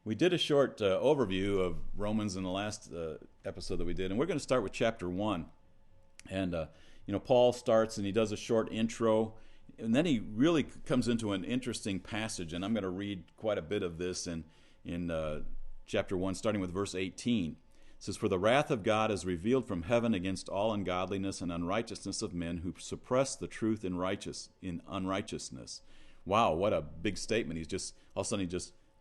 We did a short overview of Romans in the last episode that we did, and we're going to start with chapter 1. And, Paul starts and he does a short intro, and then he really comes into an interesting passage, and I'm going to read quite a bit of this in chapter 1, starting with verse 18. It says, "For the wrath of God is revealed from heaven against all ungodliness and unrighteousness of men who suppress the truth in unrighteousness." Wow, what a big statement. All of a sudden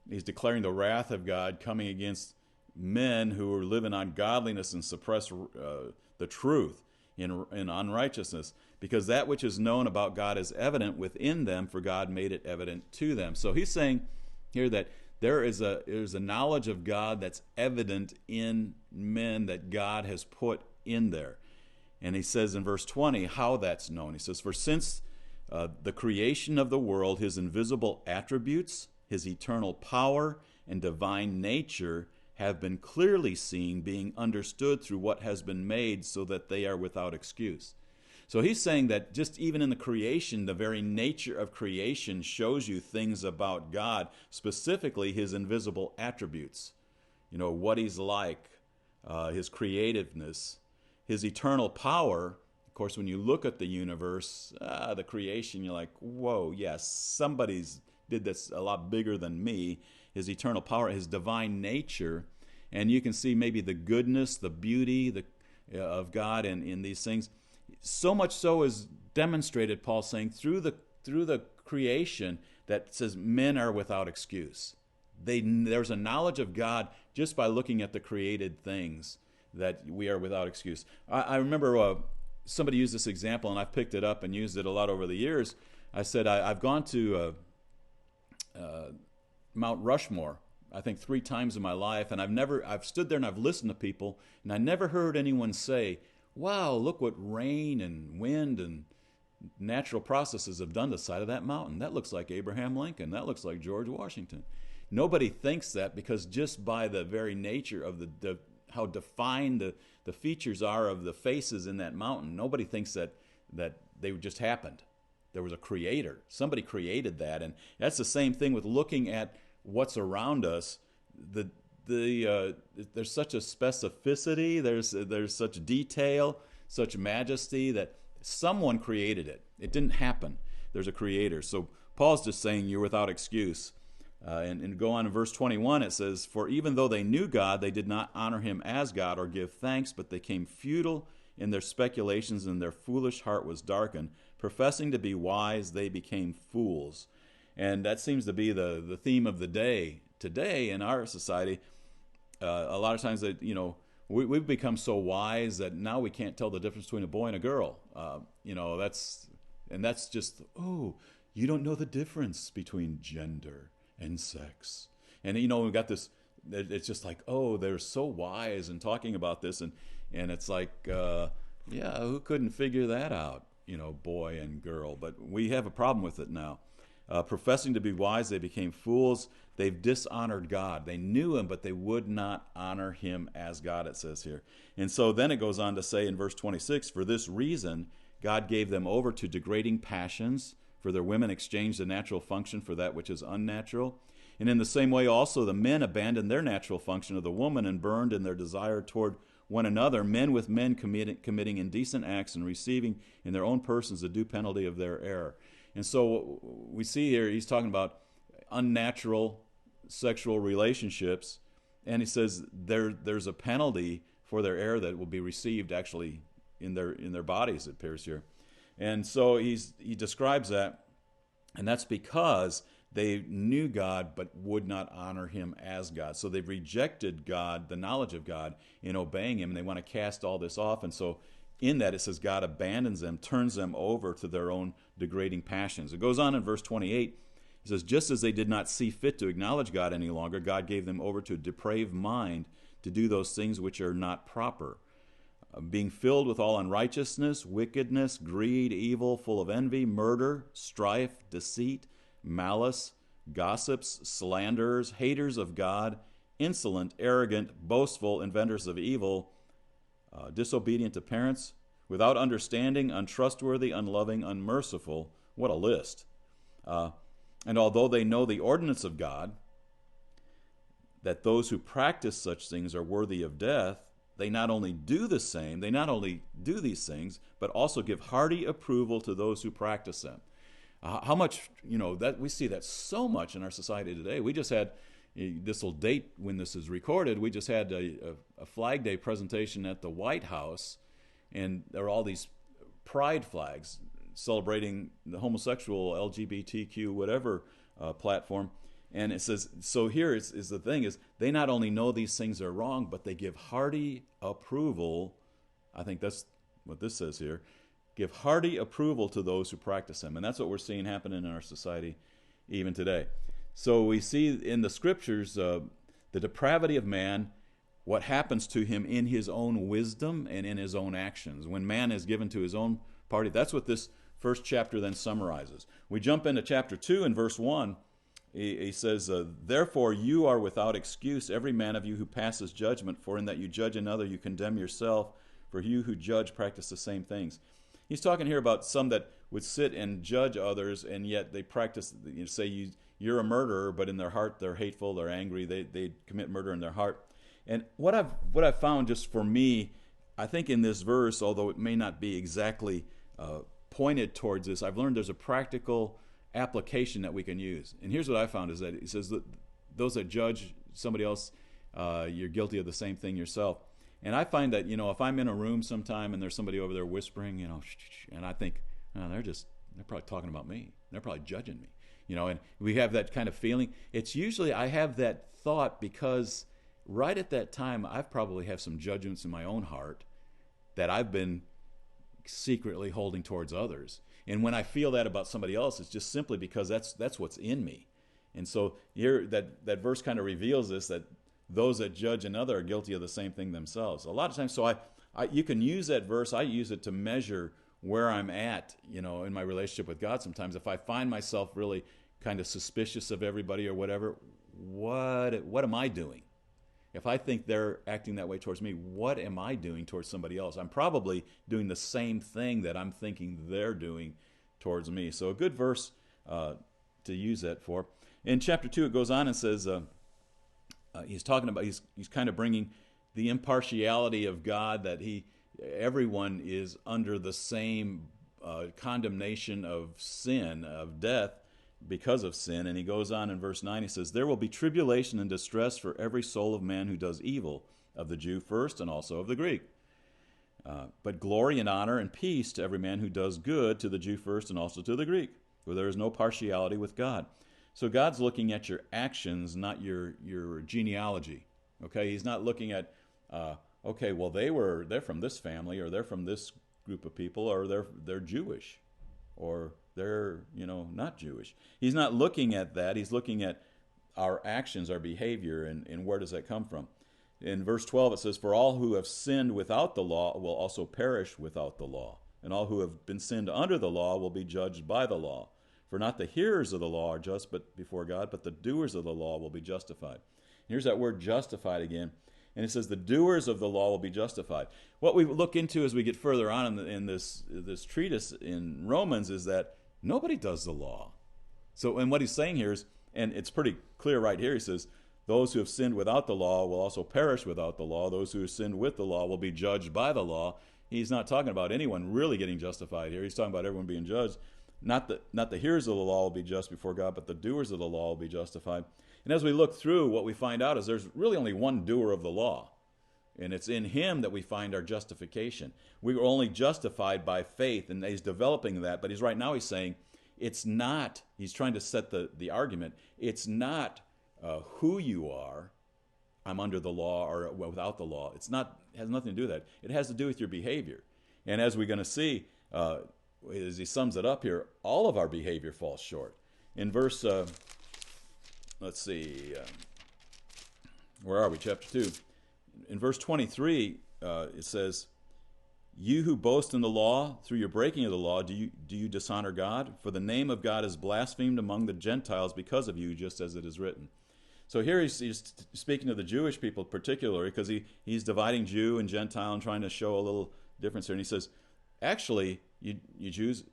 he's declaring the wrath of God coming against men who are living ungodliness and suppress the truth in unrighteousness, because that which is known about God is evident within them, for God made it evident to them. So he's saying here that there's a knowledge of God that's evident in men that God has put in there. And he says in verse 20 how that's known. He says, "For since the creation of the world, his invisible attributes, his eternal power and divine nature have been clearly seen, being understood through what has been made, so that they are without excuse." So he's saying that just even in the creation, the very nature of creation shows you things about God, specifically his invisible attributes. What he's like, his creativeness, his eternal power. Of course, when you look at the universe, the creation, you're like, whoa, yes, somebody's did this a lot bigger than me. His eternal power, his divine nature, and you can see maybe the goodness, the beauty of God in these things. So much so is demonstrated, Paul's saying, through the creation, that says men are without excuse. There's a knowledge of God just by looking at the created things, that we are without excuse. I remember somebody used this example, and I've picked it up and used it a lot over the years. I said I've gone to Mount Rushmore, I think 3 times in my life, and I've stood there and I've listened to people, and I never heard anyone say, "Wow, look what rain and wind and natural processes have done to the side of that mountain. That looks like Abraham Lincoln. That looks like George Washington." Nobody thinks that, because just by the very nature of how defined the features are of the faces in that mountain, nobody thinks that they just happened. There was a creator. Somebody created that, and that's the same thing with looking at what's around us. There's such a specificity. There's such detail, such majesty, that someone created it. It didn't happen. There's a creator. So Paul's just saying you're without excuse. And go on in verse 21, it says, "For even though they knew God, they did not honor him as God or give thanks, but they became futile in their speculations, and their foolish heart was darkened. Professing to be wise, they became fools." And that seems to be the theme of the day today in our society. A lot of times that we've become so wise that now we can't tell the difference between a boy and a girl. That's just, oh, you don't know the difference between gender and sex. And we've got this. It's just like, oh, they're so wise and talking about this, and it's like, yeah, who couldn't figure that out? Boy and girl. But we have a problem with it now. Professing to be wise, they became fools. They've dishonored God. They knew him, but they would not honor him as God, it says here. And so then it goes on to say in verse 26, "For this reason, God gave them over to degrading passions, for their women exchanged the natural function for that which is unnatural. And in the same way also the men abandoned their natural function of the woman and burned in their desire toward one another, men with men committing indecent acts and receiving in their own persons the due penalty of their error." And so we see here he's talking about unnatural sexual relationships, and he says there's a penalty for their error that will be received actually in their bodies, it appears here. And so he describes that, and that's because they knew God but would not honor him as God. So they've rejected God, the knowledge of God, in obeying him, and they want to cast all this off. And so in that it says God abandons them, turns them over to their own degrading passions. It goes on in verse 28. It says, "Just as they did not see fit to acknowledge God any longer, God gave them over to a depraved mind to do those things which are not proper, being filled with all unrighteousness, wickedness, greed, evil, full of envy, murder, strife, deceit, malice, gossips, slanderers, haters of God, insolent, arrogant, boastful, inventors of evil, disobedient to parents, without understanding, untrustworthy, unloving, unmerciful." What a list. And although they know the ordinance of God, that those who practice such things are worthy of death, they not only do the same, they not only do these things, but also give hearty approval to those who practice them. How much, that we see that so much in our society today. We just had, this will date when this is recorded, we just had a Flag Day presentation at the White House, and there were all these pride flags celebrating the homosexual, LGBTQ, whatever platform. And it says, so here is the thing is, they not only know these things are wrong, but they give hearty approval. I think that's what this says here. Give hearty approval to those who practice them. And that's what we're seeing happen in our society even today. So we see in the scriptures the depravity of man, what happens to him in his own wisdom and in his own actions. When man is given to his own party, that's what this first chapter then summarizes. We jump into chapter 2 in verse 1. He says, therefore you are without excuse, every man of you who passes judgment, for in that you judge another, you condemn yourself, for you who judge practice the same things. He's talking here about some that would sit and judge others, and yet they practice, say you're a murderer, but in their heart they're hateful, they're angry, they commit murder in their heart. And what I've found just for me, I think in this verse, although it may not be exactly pointed towards this, I've learned there's a practical application that we can use. And here's what I found is that he says that those that judge somebody else, you're guilty of the same thing yourself. And I find that, if I'm in a room sometime and there's somebody over there whispering, and I think, oh, they're probably talking about me. They're probably judging me. And we have that kind of feeling. It's usually I have that thought because right at that time I probably have some judgments in my own heart that I've been secretly holding towards others. And when I feel that about somebody else, it's just simply because that's what's in me. And so here that verse kind of reveals this, that those that judge another are guilty of the same thing themselves. A lot of times, so you can use that verse. I use it to measure where I'm at, in my relationship with God. Sometimes if I find myself really kind of suspicious of everybody or whatever, what am I doing? If I think they're acting that way towards me, what am I doing towards somebody else? I'm probably doing the same thing that I'm thinking they're doing towards me. So a good verse to use that for. In chapter 2, it goes on and says, he's talking about, he's kind of bringing the impartiality of God, that everyone is under the same condemnation of sin, of death, because of sin. And he goes on in verse 9, he says, there will be tribulation and distress for every soul of man who does evil, of the Jew first and also of the Greek. But glory and honor and peace to every man who does good, to the Jew first and also to the Greek, for there is no partiality with God. So God's looking at your actions, not your genealogy. Okay, he's not looking at, okay, well they're from this family, or they're from this group of people, or they're Jewish, or they're not Jewish. He's not looking at that. He's looking at our actions, our behavior, and where does that come from. In verse 12 it says, for all who have sinned without the law will also perish without the law, and all who have been sinned under the law will be judged by the law. For not the hearers of the law are just but before God, but the doers of the law will be justified. Here's that word justified again. And it says the doers of the law will be justified. What we look into as we get further on in this treatise in Romans is that nobody does the law. So, and what he's saying here is, and it's pretty clear right here, he says, those who have sinned without the law will also perish without the law. Those who have sinned with the law will be judged by the law. He's not talking about anyone really getting justified here. He's talking about everyone being judged. Not the hearers of the law will be just before God, but the doers of the law will be justified. And as we look through, what we find out is there's really only one doer of the law. And it's in him that we find our justification. We were only justified by faith, and he's developing that. But right now he's saying it's not, he's trying to set the argument, it's not who you are, I'm under the law or without the law. It has nothing to do with that. It has to do with your behavior. And as we're going to see, as he sums it up here, all of our behavior falls short. In verse, let's see, where are we? Chapter 2. In verse 23, it says, you who boast in the law, through your breaking of the law, do you dishonor God? For the name of God is blasphemed among the Gentiles because of you, just as it is written. So here he's speaking to the Jewish people particularly, because he's dividing Jew and Gentile and trying to show a little difference here. And he says, actually, you Jews,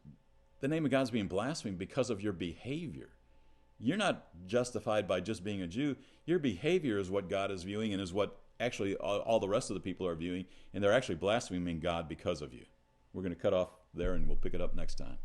the name of God is being blasphemed because of your behavior. you're not justified by just being a Jew. Your behavior is what God is viewing and is what actually all the rest of the people are viewing, and they're actually blaspheming God because of you. We're going to cut off there, and we'll pick it up next time.